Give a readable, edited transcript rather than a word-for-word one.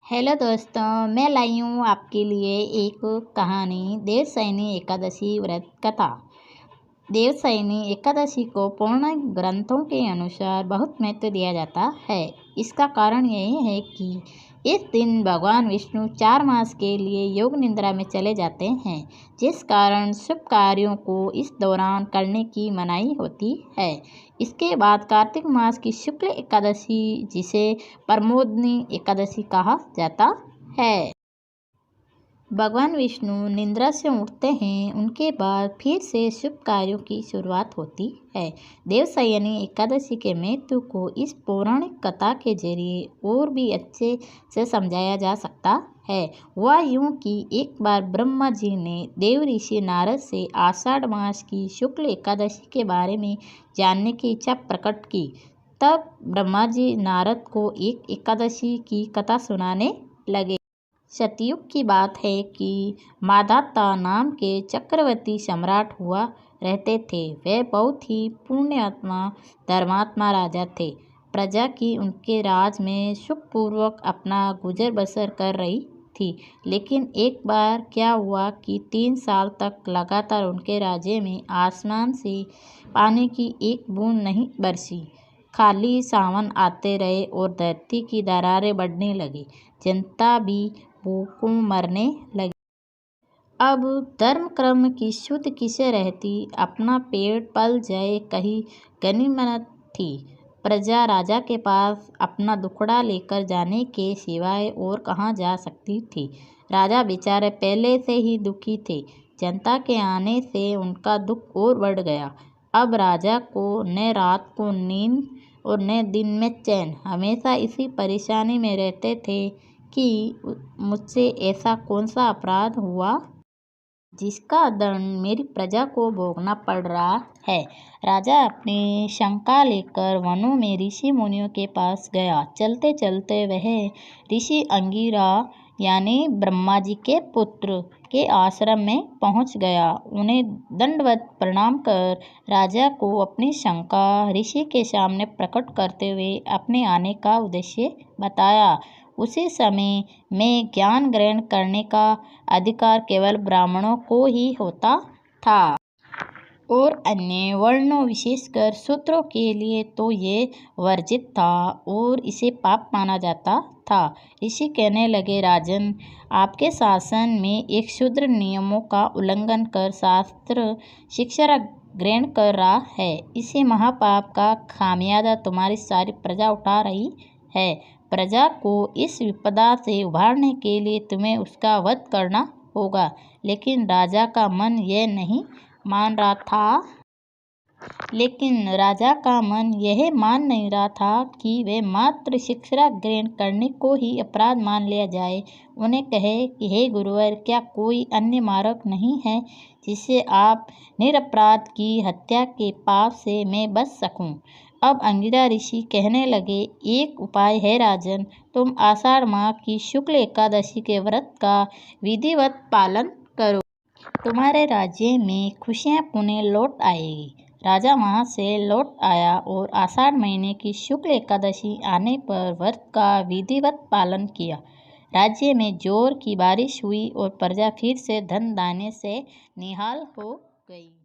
Hello दोस्तों, मैं लाई हूँ आपके लिए एक कहानी देवशयनी एकादशी व्रत कथा। देवशयनी एकादशी को पौराणिक ग्रंथों के अनुसार बहुत महत्व दिया जाता है। इसका कारण यही है कि इस दिन भगवान विष्णु 4 मास के लिए योग निद्रा में चले जाते हैं, जिस कारण शुभ कार्यों को इस दौरान करने की मनाही होती है। इसके बाद कार्तिक मास की शुक्ल एकादशी, जिसे प्रमोदनी एकादशी कहा जाता है, भगवान विष्णु निद्रा से उठते हैं। उनके बाद फिर से शुभ कार्यों की शुरुआत होती है। देवशयनी एकादशी के महत्व को इस पौराणिक कथा के जरिए और भी अच्छे से समझाया जा सकता है। वह यूं कि एक बार ब्रह्मा जी ने देव ऋषि नारद से आषाढ़ मास की शुक्ल एकादशी के बारे में जानने की इच्छा प्रकट की। तब ब्रह्मा जी नारद को एक एकादशी की कथा सुनाने लगे। सतयुग की बात है कि माधाता नाम के चक्रवर्ती सम्राट हुआ रहते थे। वे बहुत ही पुण्यात्मा धर्मात्मा राजा थे। प्रजा की उनके राज में सुखपूर्वक अपना गुजर बसर कर रही थी। लेकिन एक बार क्या हुआ कि 3 साल तक लगातार उनके राज्य में आसमान से पानी की एक बूंद नहीं बरसी। खाली सावन आते रहे और धरती की दरारें बढ़ने लगी। जनता भी भूखों मरने लगी। अब धर्म कर्म की शुद्ध किसे रहती, अपना पेट पल जाए कहीं गनीमत थी। प्रजा राजा के पास अपना दुखड़ा लेकर जाने के सिवाय और कहाँ जा सकती थी। राजा बेचारे पहले से ही दुखी थे। जनता के आने से उनका दुख और बढ़ गया। अब राजा को न रात को नींद और न दिन में चैन। हमेशा इसी परेशानी में रहते थे कि मुझसे ऐसा कौन सा अपराध हुआ जिसका दंड मेरी प्रजा को भोगना पड़ रहा है। राजा अपनी शंका लेकर वनों में ऋषि मुनियों के पास गया। चलते चलते वह ऋषि अंगिरा यानी ब्रह्मा जी के पुत्र के आश्रम में पहुंच गया। उन्हें दंडवत प्रणाम कर राजा को अपनी शंका ऋषि के सामने प्रकट करते हुए अपने आने का उद्देश्य बताया। उसी समय में ज्ञान ग्रहण करने का अधिकार केवल ब्राह्मणों को ही होता था और अन्य वर्णों विशेषकर शूद्रों के लिए तो ये वर्जित था और इसे पाप माना जाता था। ऋषि कहने लगे, राजन, आपके शासन में एक शूद्र नियमों का उल्लंघन कर शास्त्र शिक्षा ग्रहण कर रहा है। इसी महापाप का खामियाजा तुम्हारी सारी प्रजा उठा रही है। प्रजा को इस विपदा से उबारने के लिए तुम्हें उसका वध करना होगा। लेकिन राजा का मन यह नहीं मान रहा था कि वे मात्र शिक्षा ग्रहण करने को ही अपराध मान लिया जाए। उन्हें कहे कि हे गुरुवर, क्या कोई अन्य मार्ग नहीं है जिससे आप निरपराध की हत्या के पाप से मैं बच सकूं। अब अंगिरा ऋषि कहने लगे, एक उपाय है राजन, तुम आषाढ़ माह की शुक्ल एकादशी के व्रत का विधिवत पालन करो। तुम्हारे राज्य में खुशियां पुनः लौट आएगी। राजा वहां से लौट आया और आषाढ़ महीने की शुक्ल एकादशी आने पर व्रत का विधिवत पालन किया। राज्य में जोर की बारिश हुई और प्रजा फिर से धन धान्य से निहाल हो गई।